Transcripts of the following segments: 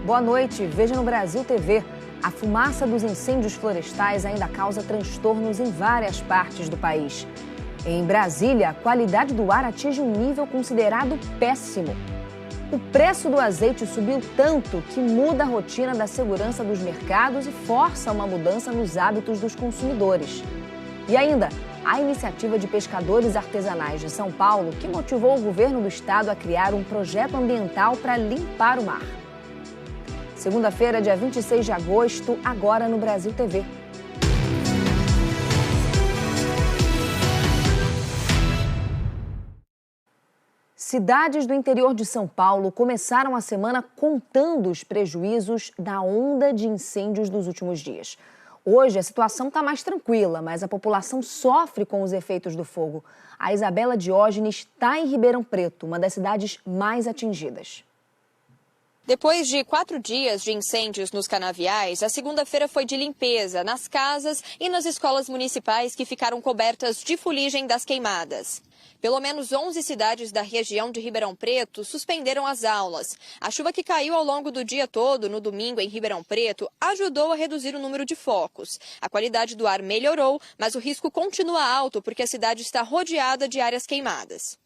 Boa noite, veja no Brasil TV. A fumaça dos incêndios florestais ainda causa transtornos em várias partes do país. Em Brasília, a qualidade do ar atinge um nível considerado péssimo. O preço do azeite subiu tanto que muda a rotina da segurança dos mercados e força uma mudança nos hábitos dos consumidores. E ainda, a iniciativa de pescadores artesanais de São Paulo que motivou o governo do estado a criar um projeto ambiental para limpar o mar. Segunda-feira, dia 26 de agosto, agora no Brasil TV. Cidades do interior de São Paulo começaram a semana contando os prejuízos da onda de incêndios dos últimos dias. Hoje a situação está mais tranquila, mas a população sofre com os efeitos do fogo. A Isabela Diógenes está em Ribeirão Preto, uma das cidades mais atingidas. Depois de 4 dias de incêndios nos canaviais, a segunda-feira foi de limpeza nas casas e nas escolas municipais que ficaram cobertas de fuligem das queimadas. Pelo menos 11 cidades da região de Ribeirão Preto suspenderam as aulas. A chuva que caiu ao longo do dia todo, no domingo, em Ribeirão Preto, ajudou a reduzir o número de focos. A qualidade do ar melhorou, mas o risco continua alto porque a cidade está rodeada de áreas queimadas.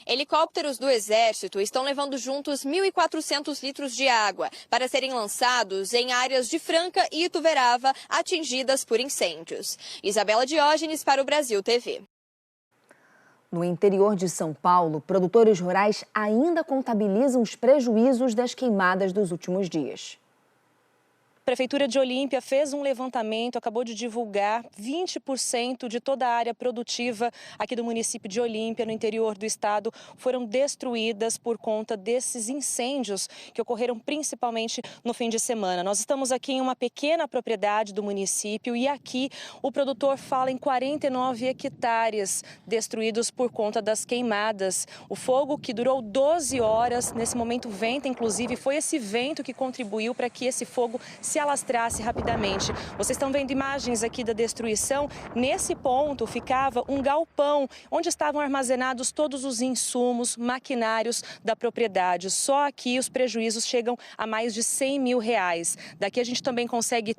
Helicópteros do Exército estão levando juntos 1.400 litros de água para serem lançados em áreas de Franca e Ituverava atingidas por incêndios. Isabela Diógenes para o Brasil TV. No interior de São Paulo, produtores rurais ainda contabilizam os prejuízos das queimadas dos últimos dias. A Prefeitura de Olímpia fez um levantamento, acabou de divulgar 20% de toda a área produtiva aqui do município de Olímpia, no interior do estado, foram destruídas por conta desses incêndios que ocorreram principalmente no fim de semana. Nós estamos aqui em uma pequena propriedade do município e aqui o produtor fala em 49 hectares destruídos por conta das queimadas. O fogo que durou 12 horas, nesse momento venta, inclusive, foi esse vento que contribuiu para que esse fogo se alastrasse rapidamente. Vocês estão vendo imagens aqui da destruição. Nesse ponto ficava um galpão onde estavam armazenados todos os insumos, maquinários da propriedade. Só aqui os prejuízos chegam a mais de R$100 mil. Daqui a gente também consegue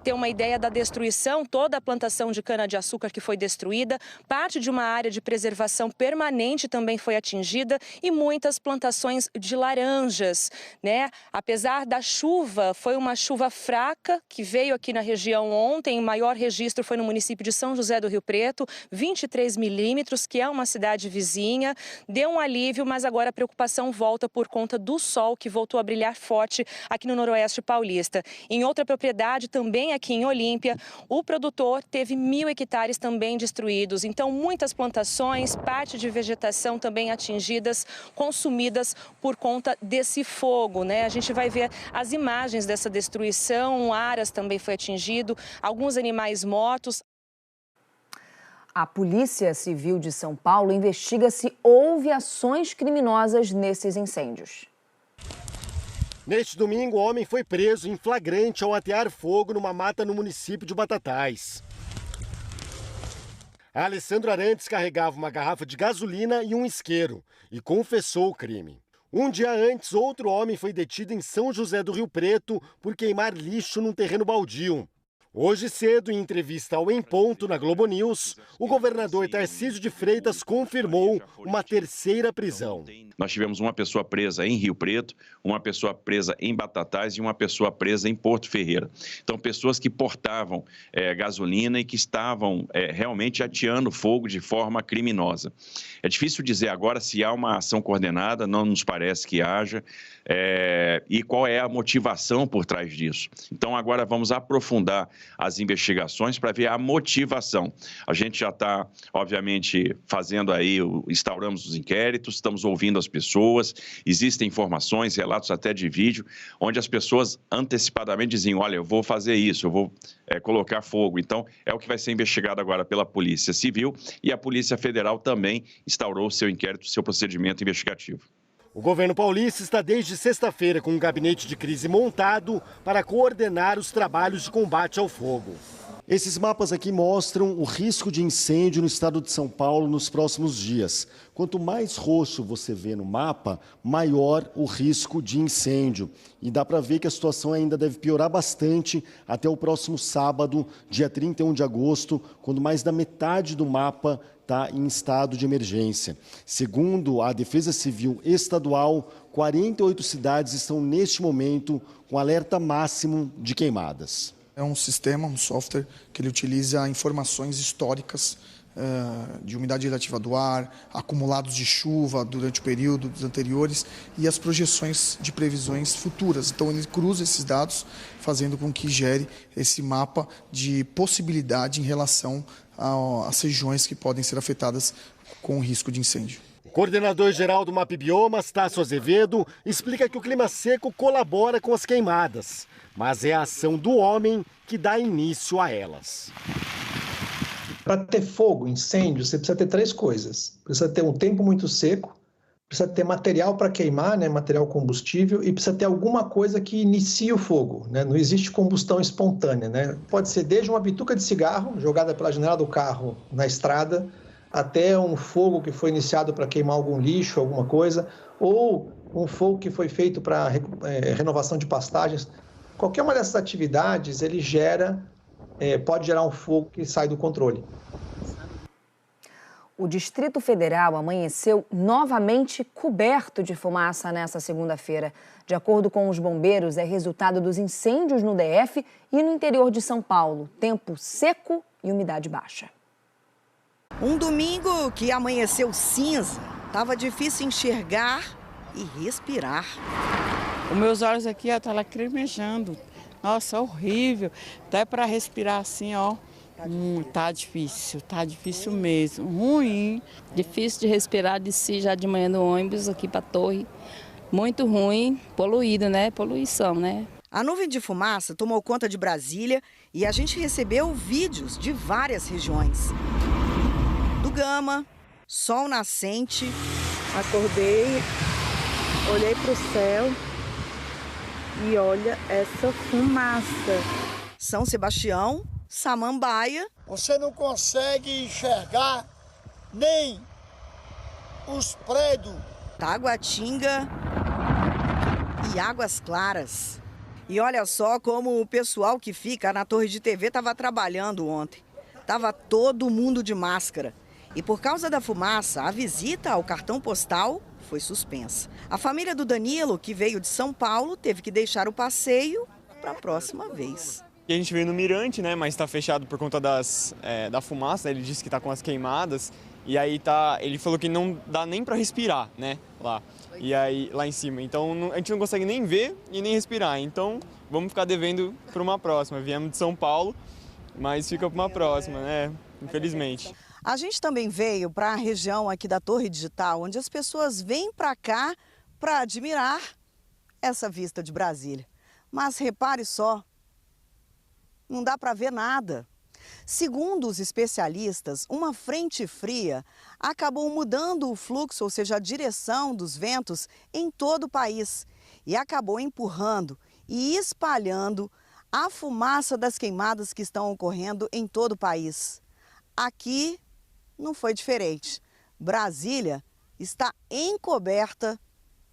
ter uma ideia da destruição. Toda a plantação de cana-de-açúcar que foi destruída, parte de uma área de preservação permanente também foi atingida e muitas plantações de laranjas, né? Apesar da chuva, foi uma chuva fraca que veio aqui na região ontem. O maior registro foi no município de São José do Rio Preto, 23 milímetros, que é uma cidade vizinha. Deu um alívio, mas agora a preocupação volta por conta do sol que voltou a brilhar forte aqui no noroeste paulista. Em outra propriedade, também aqui em Olímpia, o produtor teve 1.000 hectares também destruídos. Então, muitas plantações, parte de vegetação também atingidas, consumidas por conta desse fogo, né? A gente vai ver as imagens dessa destruição. Aras também foi atingido, alguns animais mortos. A Polícia Civil de São Paulo investiga se houve ações criminosas nesses incêndios. Neste domingo, o homem foi preso em flagrante ao atear fogo numa mata no município de Batatais. Alessandro Arantes carregava uma garrafa de gasolina e um isqueiro e confessou o crime. Um dia antes, outro homem foi detido em São José do Rio Preto por queimar lixo num terreno baldio. Hoje cedo, em entrevista ao Em Ponto na Globo News, o governador Tarcísio de Freitas confirmou uma terceira prisão. Nós tivemos uma pessoa presa em Rio Preto, uma pessoa presa em Batatais e uma pessoa presa em Porto Ferreira. Então, pessoas que portavam gasolina e que estavam realmente ateando fogo de forma criminosa. É difícil dizer agora se há uma ação coordenada, não nos parece que haja, e qual é a motivação por trás disso. Então, agora vamos aprofundar as investigações para ver a motivação. A gente já está, obviamente, fazendo aí, instauramos os inquéritos, estamos ouvindo as pessoas, existem informações, relatos até de vídeo, onde as pessoas antecipadamente diziam, olha, eu vou fazer isso, eu vou colocar fogo. Então, é o que vai ser investigado agora pela Polícia Civil e a Polícia Federal também instaurou seu inquérito, seu procedimento investigativo. O governo paulista está desde sexta-feira com um gabinete de crise montado para coordenar os trabalhos de combate ao fogo. Esses mapas aqui mostram o risco de incêndio no estado de São Paulo nos próximos dias. Quanto mais roxo você vê no mapa, maior o risco de incêndio. E dá para ver que a situação ainda deve piorar bastante até o próximo sábado, dia 31 de agosto, quando mais da metade do mapa está em estado de emergência. Segundo a Defesa Civil Estadual, 48 cidades estão neste momento com alerta máximo de queimadas. É um sistema, um software que ele utiliza informações históricas de umidade relativa do ar, acumulados de chuva durante o período dos anteriores e as projeções de previsões futuras. Então ele cruza esses dados, fazendo com que gere esse mapa de possibilidade em relação às regiões que podem ser afetadas com o risco de incêndio. O coordenador-geral do MapBiomas, Tássio Azevedo, explica que o clima seco colabora com as queimadas, mas é a ação do homem que dá início a elas. Para ter fogo, incêndio, você precisa ter três coisas. Precisa ter um tempo muito seco, precisa ter material para queimar, né, material combustível, e precisa ter alguma coisa que inicie o fogo, né? Não existe combustão espontânea, né? Pode ser desde uma bituca de cigarro jogada pela janela do carro na estrada, até um fogo que foi iniciado para queimar algum lixo, alguma coisa, ou um fogo que foi feito para renovação de pastagens. Qualquer uma dessas atividades, ele pode gerar um fogo que sai do controle. O Distrito Federal amanheceu novamente coberto de fumaça nesta segunda-feira. De acordo com os bombeiros, é resultado dos incêndios no DF e no interior de São Paulo. Tempo seco e umidade baixa. Um domingo que amanheceu cinza, estava difícil enxergar e respirar. Os meus olhos aqui estão lacrimejando. Nossa, horrível. Até para respirar assim, ó. Tá difícil mesmo. Ruim. Difícil de respirar, desci já de manhã no ônibus aqui para a torre. Muito ruim, poluído, né? Poluição, né? A nuvem de fumaça tomou conta de Brasília e a gente recebeu vídeos de várias regiões. Do Gama, sol nascente. Acordei, olhei para o céu e olha essa fumaça. São Sebastião, Samambaia. Você não consegue enxergar nem os prédios. Taguatinga e Águas Claras. E olha só como o pessoal que fica na torre de TV estava trabalhando ontem. Tava todo mundo de máscara. E por causa da fumaça, a visita ao cartão postal foi suspensa. A família do Danilo, que veio de São Paulo, teve que deixar o passeio para a próxima vez. A gente veio no Mirante, né, mas está fechado por conta da fumaça. Ele disse que está com as queimadas. E aí ele falou que não dá nem para respirar, né, lá. E aí, lá em cima. Então a gente não consegue nem ver e nem respirar. Então vamos ficar devendo para uma próxima. Viemos de São Paulo, mas fica para uma próxima, né, infelizmente. A gente também veio para a região aqui da Torre Digital, onde as pessoas vêm para cá para admirar essa vista de Brasília. Mas repare só, não dá para ver nada. Segundo os especialistas, uma frente fria acabou mudando o fluxo, ou seja, a direção dos ventos em todo o país e acabou empurrando e espalhando a fumaça das queimadas que estão ocorrendo em todo o país. Aqui não foi diferente. Brasília está encoberta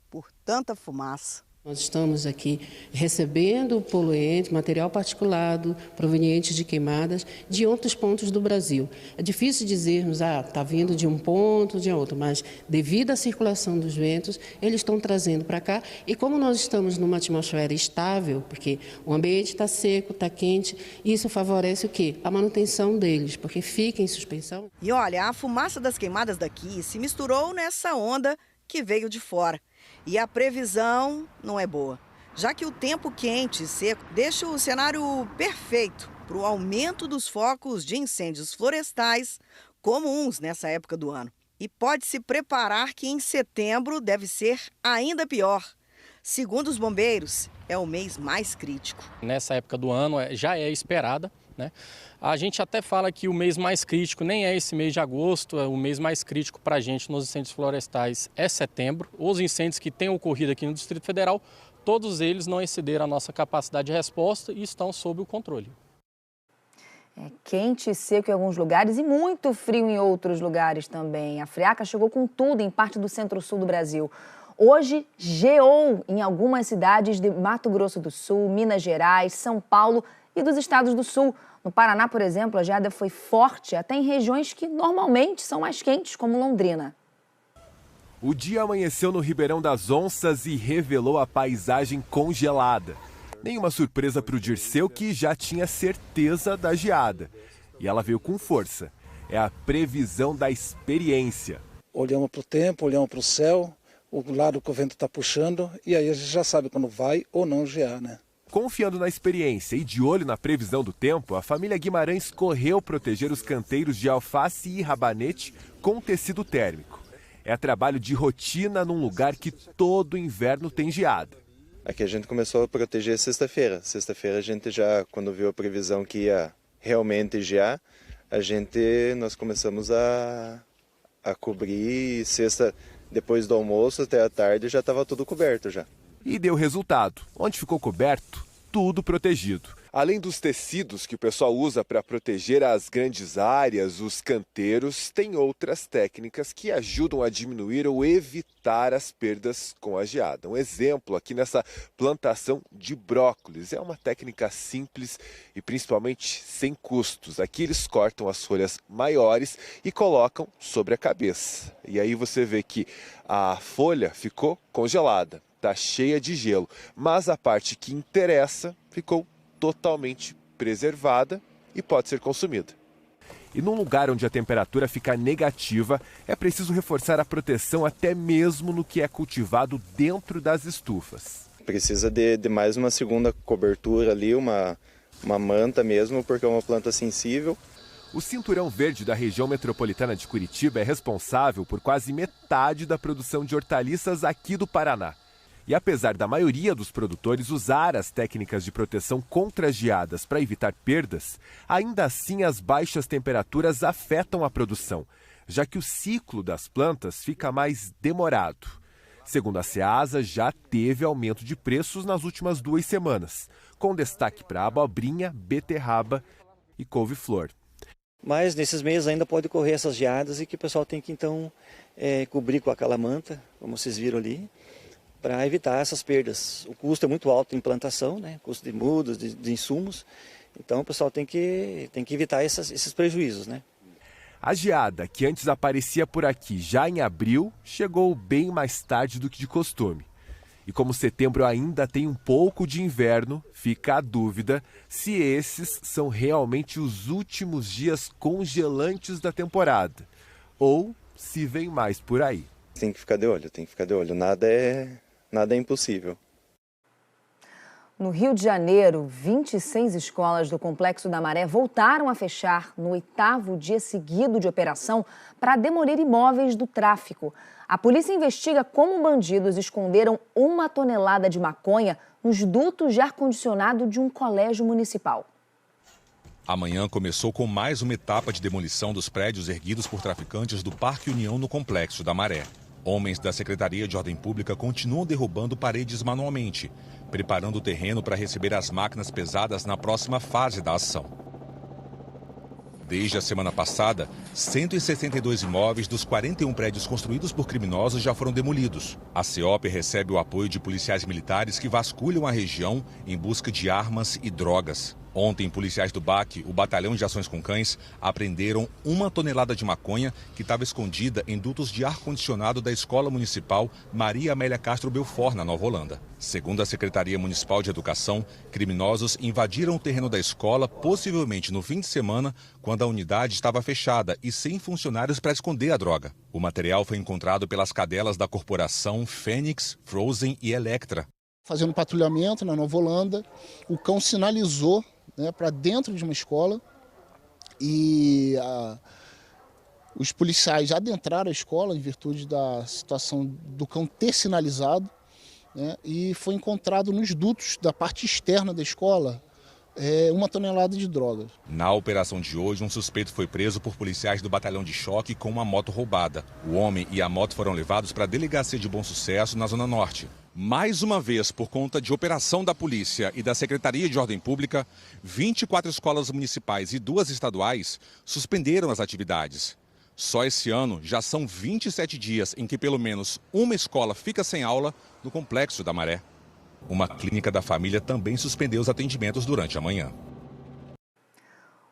por tanta fumaça. Nós estamos aqui recebendo poluente, material particulado, proveniente de queimadas de outros pontos do Brasil. É difícil dizermos, está vindo de um ponto, de outro, mas devido à circulação dos ventos, eles estão trazendo para cá. E como nós estamos numa atmosfera estável, porque o ambiente está seco, está quente, isso favorece o quê? A manutenção deles, porque fica em suspensão. E olha, a fumaça das queimadas daqui se misturou nessa onda que veio de fora. E a previsão não é boa, já que o tempo quente e seco deixa o cenário perfeito para o aumento dos focos de incêndios florestais comuns nessa época do ano. E pode se preparar que em setembro deve ser ainda pior. Segundo os bombeiros, é o mês mais crítico. Nessa época do ano já é esperada, né? A gente até fala que o mês mais crítico nem é esse mês de agosto, o mês mais crítico para a gente nos incêndios florestais é setembro. Os incêndios que têm ocorrido aqui no Distrito Federal, todos eles não excederam a nossa capacidade de resposta e estão sob o controle. É quente e seco em alguns lugares e muito frio em outros lugares também. A friaca chegou com tudo em parte do centro-sul do Brasil. Hoje, geou em algumas cidades de Mato Grosso do Sul, Minas Gerais, São Paulo e dos estados do Sul. No Paraná, por exemplo, a geada foi forte até em regiões que normalmente são mais quentes, como Londrina. O dia amanheceu no Ribeirão das Onças e revelou a paisagem congelada. Nenhuma surpresa para o Dirceu, que já tinha certeza da geada. E ela veio com força. É a previsão da experiência. Olhamos para o tempo, olhamos para o céu, o lado que o vento está puxando, e aí a gente já sabe quando vai ou não gear, né? Confiando na experiência e de olho na previsão do tempo, a família Guimarães correu proteger os canteiros de alface e rabanete com tecido térmico. É trabalho de rotina num lugar que todo inverno tem geada. Aqui a gente começou a proteger sexta-feira. Sexta-feira a gente já, quando viu a previsão que ia realmente gear, nós começamos a cobrir. Sexta, depois do almoço até a tarde, já estava tudo coberto já. E deu resultado. Onde ficou coberto, tudo protegido. Além dos tecidos que o pessoal usa para proteger as grandes áreas, os canteiros, tem outras técnicas que ajudam a diminuir ou evitar as perdas com a geada. Um exemplo aqui nessa plantação de brócolis. É uma técnica simples e principalmente sem custos. Aqui eles cortam as folhas maiores e colocam sobre a cabeça. E aí você vê que a folha ficou congelada. Está cheia de gelo, mas a parte que interessa ficou totalmente preservada e pode ser consumida. E num lugar onde a temperatura fica negativa, é preciso reforçar a proteção até mesmo no que é cultivado dentro das estufas. Precisa de mais uma segunda cobertura ali, uma manta mesmo, porque é uma planta sensível. O Cinturão Verde da região metropolitana de Curitiba é responsável por quase metade da produção de hortaliças aqui do Paraná. E apesar da maioria dos produtores usar as técnicas de proteção contra geadas para evitar perdas, ainda assim as baixas temperaturas afetam a produção, já que o ciclo das plantas fica mais demorado. Segundo a Ceasa, já teve aumento de preços nas últimas 2 semanas, com destaque para abobrinha, beterraba e couve-flor. Mas nesses meses ainda pode ocorrer essas geadas e que o pessoal tem que então cobrir com aquela manta, como vocês viram ali, para evitar essas perdas. O custo é muito alto em plantação, né? Custo de mudas, de insumos. Então o pessoal tem que evitar esses prejuízos, né? A geada, que antes aparecia por aqui já em abril, chegou bem mais tarde do que de costume. E como setembro ainda tem um pouco de inverno, fica a dúvida se esses são realmente os últimos dias congelantes da temporada, ou se vem mais por aí. Tem que ficar de olho, nada é impossível. No Rio de Janeiro, 26 escolas do Complexo da Maré voltaram a fechar no 8º dia seguido de operação para demolir imóveis do tráfico. A polícia investiga como bandidos esconderam 1 tonelada de maconha nos dutos de ar-condicionado de um colégio municipal. Amanhã começou com mais uma etapa de demolição dos prédios erguidos por traficantes do Parque União no Complexo da Maré. Homens da Secretaria de Ordem Pública continuam derrubando paredes manualmente, preparando o terreno para receber as máquinas pesadas na próxima fase da ação. Desde a semana passada, 162 imóveis dos 41 prédios construídos por criminosos já foram demolidos. A CEOP recebe o apoio de policiais militares que vasculham a região em busca de armas e drogas. Ontem, policiais do BAC, o Batalhão de Ações com Cães, apreenderam 1 tonelada de maconha que estava escondida em dutos de ar-condicionado da Escola Municipal Maria Amélia Castro Belfort, na Nova Holanda. Segundo a Secretaria Municipal de Educação, criminosos invadiram o terreno da escola, possivelmente no fim de semana, quando a unidade estava fechada e sem funcionários para esconder a droga. O material foi encontrado pelas cadelas da corporação Fênix, Frozen e Electra. Fazendo patrulhamento na Nova Holanda, o cão sinalizou para dentro de uma escola e os policiais adentraram a escola em virtude da situação do cão ter sinalizado, e foi encontrado nos dutos da parte externa da escola 1 tonelada de drogas. Na operação de hoje, um suspeito foi preso por policiais do batalhão de choque com uma moto roubada. O homem e a moto foram levados para a delegacia de Bom Sucesso, na Zona Norte. Mais uma vez, por conta de operação da polícia e da Secretaria de Ordem Pública, 24 escolas municipais e 2 estaduais suspenderam as atividades. Só esse ano já são 27 dias em que pelo menos uma escola fica sem aula no Complexo da Maré. Uma clínica da família também suspendeu os atendimentos durante a manhã.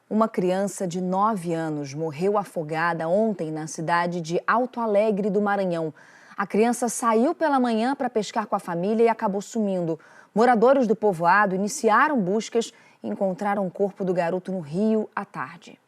Uma criança de 9 anos morreu afogada ontem na cidade de Alto Alegre do Maranhão. A criança saiu pela manhã para pescar com a família e acabou sumindo. Moradores do povoado iniciaram buscas e encontraram o corpo do garoto no rio à tarde.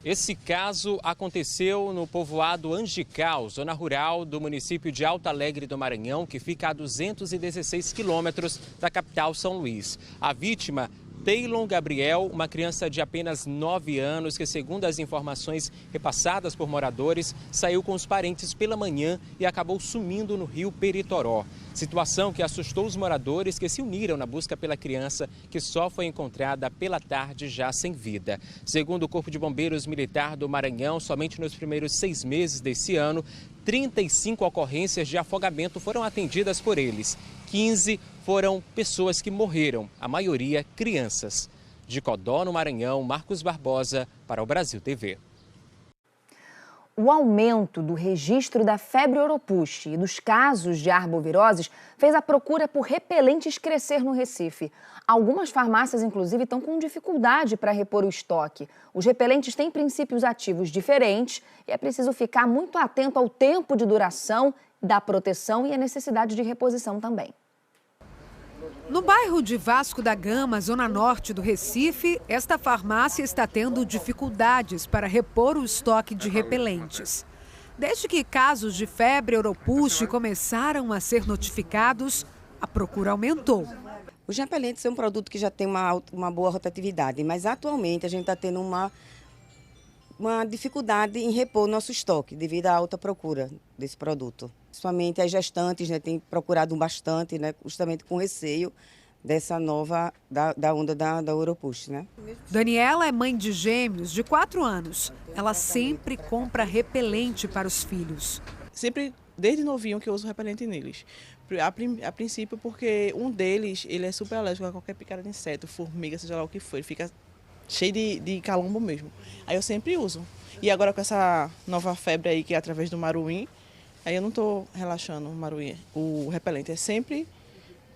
Esse caso aconteceu no povoado Angical, zona rural do município de Alto Alegre do Maranhão, que fica a 216 quilômetros da capital São Luís. A vítima, Teilon Gabriel, uma criança de apenas 9 anos que, segundo as informações repassadas por moradores, saiu com os parentes pela manhã e acabou sumindo no rio Peritoró. Situação que assustou os moradores que se uniram na busca pela criança, que só foi encontrada pela tarde já sem vida. Segundo o Corpo de Bombeiros Militar do Maranhão, somente nos primeiros 6 meses desse ano, 35 ocorrências de afogamento foram atendidas por eles. 15 foram pessoas que morreram, a maioria crianças. De Codó, no Maranhão, Marcos Barbosa, para o Brasil TV. O aumento do registro da febre oropouche e dos casos de arboviroses fez a procura por repelentes crescer no Recife. Algumas farmácias, inclusive, estão com dificuldade para repor o estoque. Os repelentes têm princípios ativos diferentes e é preciso ficar muito atento ao tempo de duração da proteção e a necessidade de reposição também. No bairro de Vasco da Gama, zona norte do Recife, esta farmácia está tendo dificuldades para repor o estoque de repelentes. Desde que casos de febre oropouche começaram a ser notificados, a procura aumentou. Os repelentes são um produto que já tem uma boa rotatividade, mas atualmente a gente está tendo uma dificuldade em repor o nosso estoque devido à alta procura desse produto. Principalmente as gestantes, né, têm procurado bastante, né, justamente com receio dessa nova, da onda da oropouche, né? Daniela é mãe de gêmeos de 4 anos. Ela sempre compra repelente para os filhos. Sempre, desde novinho, que eu uso repelente neles. A princípio, porque um deles, ele é super alérgico a qualquer picada de inseto, formiga, seja lá o que for. Ele fica cheio de calombo mesmo. Aí eu sempre uso. E agora com essa nova febre aí, que é através do maruim, aí eu não estou relaxando o repelente, é sempre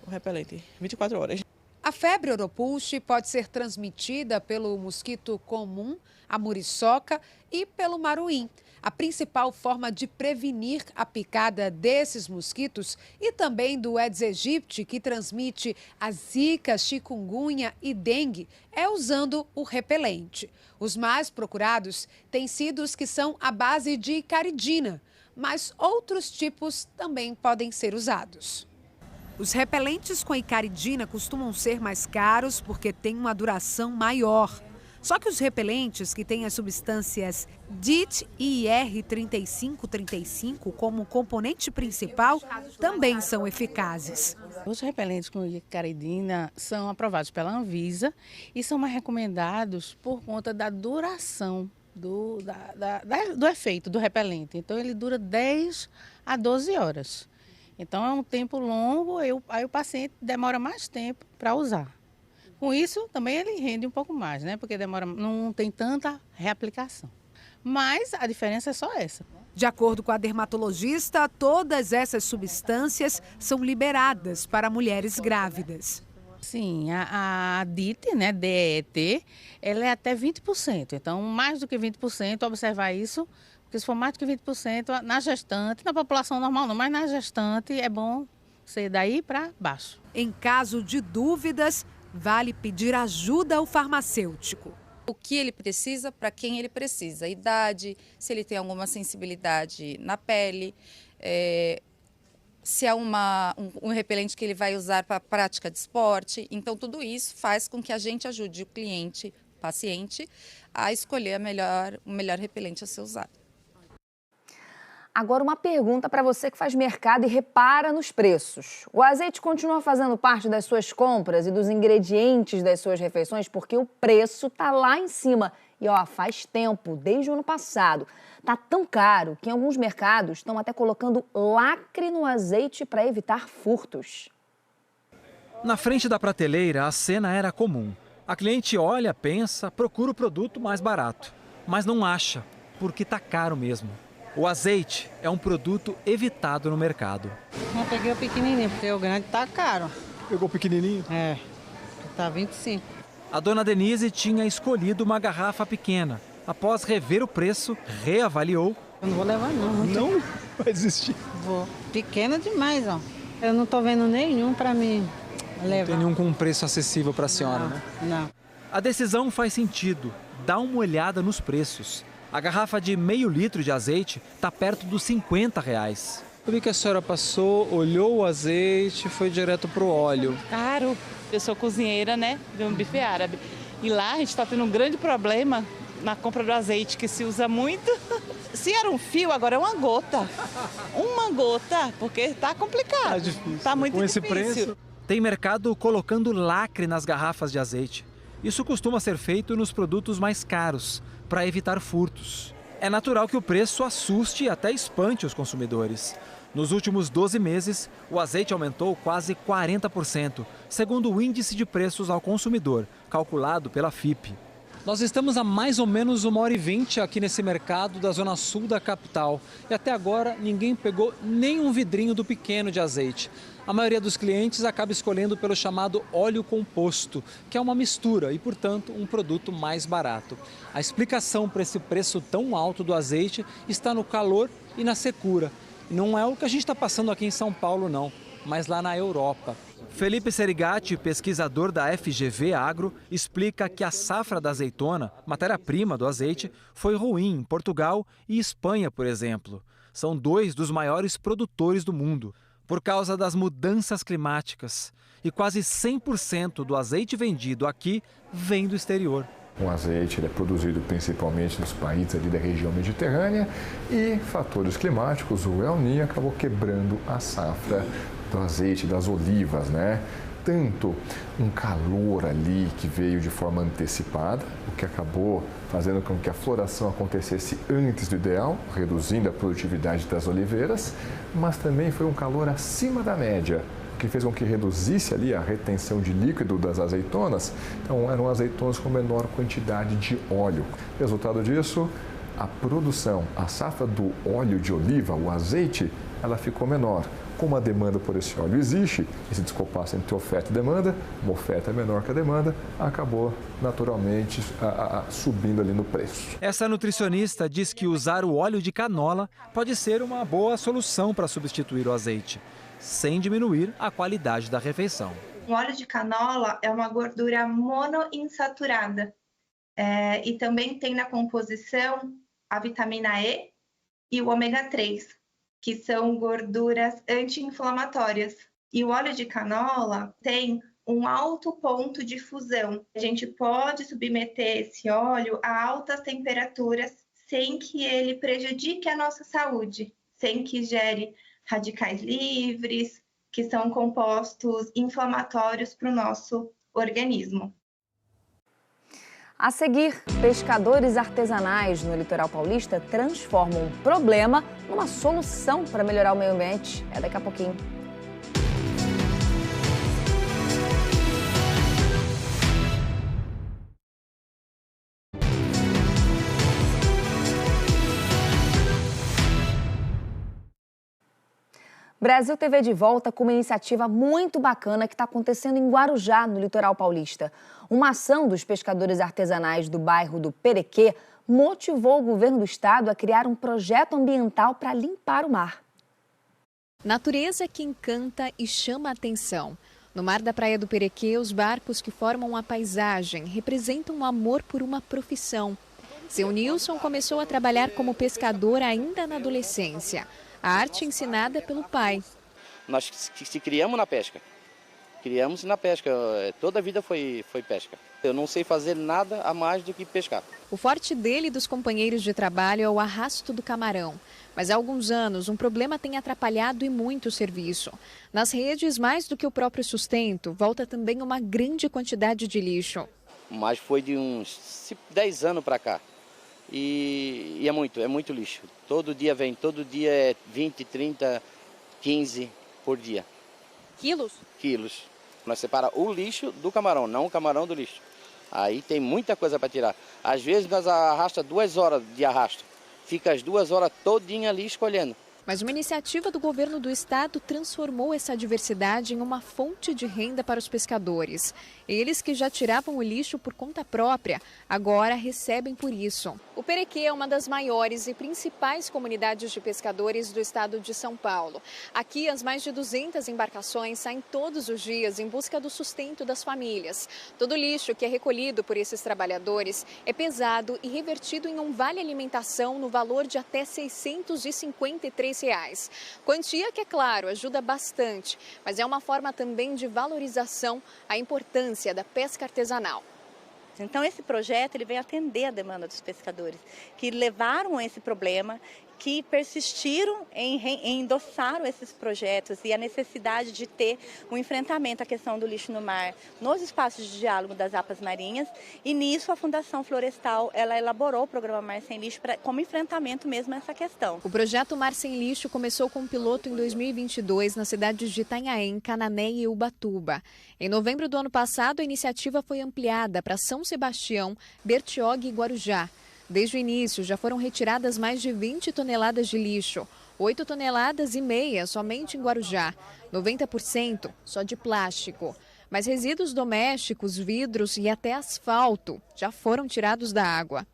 o repelente, 24 horas. A febre oropouche pode ser transmitida pelo mosquito comum, a muriçoca, e pelo maruim. A principal forma de prevenir a picada desses mosquitos e também do Aedes aegypti, que transmite a zika, chikungunya e dengue, é usando o repelente. Os mais procurados têm sido os que são à base de caridina, mas outros tipos também podem ser usados. Os repelentes com icaridina costumam ser mais caros porque têm uma duração maior. Só que os repelentes que têm as substâncias DIT e IR3535 como componente principal também são eficazes. Os repelentes com icaridina são aprovados pela Anvisa e são mais recomendados por conta da duração do efeito do repelente. Então ele dura 10 a 12 horas. Então é um tempo longo, aí o paciente demora mais tempo para usar. Com isso, também ele rende um pouco mais, né? Porque não tem tanta reaplicação. Mas a diferença é só essa. De acordo com a dermatologista, todas essas substâncias são liberadas para mulheres grávidas. Sim, a DIT, né, DET, ela é até 20%. Então, mais do que 20%, observar isso, porque se for mais do que 20% na gestante, na população normal não, mas na gestante é bom ser daí para baixo. Em caso de dúvidas, vale pedir ajuda ao farmacêutico. O que ele precisa, para quem ele precisa, a idade, se ele tem alguma sensibilidade na pele, se é um repelente que ele vai usar para a prática de esporte. Então, tudo isso faz com que a gente ajude o cliente, paciente, a escolher o melhor repelente a ser usado. Agora uma pergunta para você que faz mercado e repara nos preços. O azeite continua fazendo parte das suas compras e dos ingredientes das suas refeições porque o preço está lá em cima E faz tempo, desde o ano passado. Tá tão caro que em alguns mercados estão até colocando lacre no azeite para evitar furtos. Na frente da prateleira, a cena era comum. A cliente olha, pensa, procura o produto mais barato. Mas não acha, porque tá caro mesmo. O azeite é um produto evitado no mercado. Eu peguei o pequenininho, porque o grande tá caro. Pegou o pequenininho? É, tá 25. A dona Denise tinha escolhido uma garrafa pequena. Após rever o preço, reavaliou. Eu não vou levar não. Não? Vai desistir? Vou. Pequena demais, ó. Eu não tô vendo nenhum pra mim levar. Não tem nenhum com um preço acessível pra senhora, né? Não. A decisão faz sentido. Dá uma olhada nos preços. A garrafa de meio litro de azeite está perto dos R$50. Eu vi que a senhora passou, olhou o azeite e foi direto pro óleo. Caro. Eu sou cozinheira, né, de um bife árabe. E lá a gente está tendo um grande problema na compra do azeite, que se usa muito. Se era um fio, agora é uma gota. Uma gota, porque está complicado. Tá difícil. Tá muito Com difícil. esse preço. Tem mercado colocando lacre nas garrafas de azeite. Isso costuma ser feito nos produtos mais caros, para evitar furtos. É natural que o preço assuste e até espante os consumidores. Nos últimos 12 meses, o azeite aumentou quase 40%, segundo o Índice de Preços ao Consumidor, calculado pela FIPE. Nós estamos há mais ou menos 1h20 aqui nesse mercado da zona sul da capital. E até agora ninguém pegou nenhum vidrinho do pequeno de azeite. A maioria dos clientes acaba escolhendo pelo chamado óleo composto, que é uma mistura e, portanto, um produto mais barato. A explicação para esse preço tão alto do azeite está no calor e na secura. Não é o que a gente está passando aqui em São Paulo, não, mas lá na Europa. Felipe Serigati, pesquisador da FGV Agro, explica que a safra da azeitona, matéria-prima do azeite, foi ruim em Portugal e Espanha, por exemplo. São 2 dos maiores produtores do mundo, por causa das mudanças climáticas. E quase 100% do azeite vendido aqui vem do exterior. O azeite ele é produzido principalmente nos países ali da região mediterrânea e fatores climáticos, o El Niño acabou quebrando a safra do azeite das olivas, né? Tanto um calor ali que veio de forma antecipada, o que acabou fazendo com que a floração acontecesse antes do ideal, reduzindo a produtividade das oliveiras, mas também foi um calor acima da média, que fez com que reduzisse ali a retenção de líquido das azeitonas. Então eram azeitonas com menor quantidade de óleo. Resultado disso, a produção, a safra do óleo de oliva, o azeite, ela ficou menor. Como a demanda por esse óleo existe, esse descompasso entre oferta e demanda, uma oferta menor que a demanda, acabou naturalmente subindo ali no preço. Essa nutricionista diz que usar o óleo de canola pode ser uma boa solução para substituir o azeite, sem diminuir a qualidade da refeição. O óleo de canola é uma gordura monoinsaturada e também tem na composição a vitamina E e o ômega 3. Que são gorduras anti-inflamatórias. E o óleo de canola tem um alto ponto de fusão. A gente pode submeter esse óleo a altas temperaturas sem que ele prejudique a nossa saúde, sem que gere radicais livres, que são compostos inflamatórios para o nosso organismo. A seguir, pescadores artesanais no litoral paulista transformam um problema numa solução para melhorar o meio ambiente. É daqui a pouquinho. Brasil TV de volta com uma iniciativa muito bacana que está acontecendo em Guarujá, no litoral paulista. Uma ação dos pescadores artesanais do bairro do Perequê motivou o governo do estado a criar um projeto ambiental para limpar o mar. Natureza que encanta e chama a atenção. No mar da Praia do Perequê, os barcos que formam a paisagem representam um amor por uma profissão. Seu Nilson começou a trabalhar como pescador ainda na adolescência. A arte ensinada pelo pai. Nós se criamos na pesca. Criamos na pesca. Toda a vida foi pesca. Eu não sei fazer nada a mais do que pescar. O forte dele e dos companheiros de trabalho é o arrasto do camarão. Mas há alguns anos, um problema tem atrapalhado e muito o serviço. Nas redes, mais do que o próprio sustento, volta também uma grande quantidade de lixo. mas foi de uns 10 anos para cá. E é muito lixo. Todo dia é 20, 30, 15 por dia. Quilos? Quilos. Nós separamos o lixo do camarão, não o camarão do lixo. Aí tem muita coisa para tirar. Às vezes nós arrasta 2 horas de arrasto. Fica as 2 horas todinha ali escolhendo. Mas uma iniciativa do governo do estado transformou essa diversidade em uma fonte de renda para os pescadores. Eles que já tiravam o lixo por conta própria, agora recebem por isso. O Perequê é uma das maiores e principais comunidades de pescadores do estado de São Paulo. Aqui, as mais de 200 embarcações saem todos os dias em busca do sustento das famílias. Todo o lixo que é recolhido por esses trabalhadores é pesado e revertido em um vale alimentação no valor de até R$ 653. Quantia que, é claro, ajuda bastante, mas é uma forma também de valorização à importância da pesca artesanal. Então esse projeto ele vem atender a demanda dos pescadores, que levaram esse problema, que persistiram em endossar esses projetos e a necessidade de ter um enfrentamento à questão do lixo no mar nos espaços de diálogo das APAs marinhas. E nisso a Fundação Florestal ela elaborou o programa Mar Sem Lixo como enfrentamento mesmo a essa questão. O projeto Mar Sem Lixo começou com um piloto em 2022 nas cidades de Itanhaém, Canané e Ubatuba. Em novembro do ano passado, a iniciativa foi ampliada para São Sebastião, Bertioga e Guarujá. Desde o início, já foram retiradas mais de 20 toneladas de lixo, 8,5 toneladas somente em Guarujá, 90% só de plástico. Mas resíduos domésticos, vidros e até asfalto já foram tirados da água.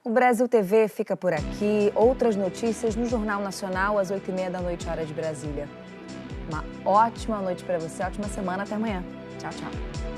O Brasil TV fica por aqui. Outras notícias no Jornal Nacional às 8h30 da noite, hora de Brasília. Uma ótima noite para você, ótima semana. Até amanhã. Tchau, tchau.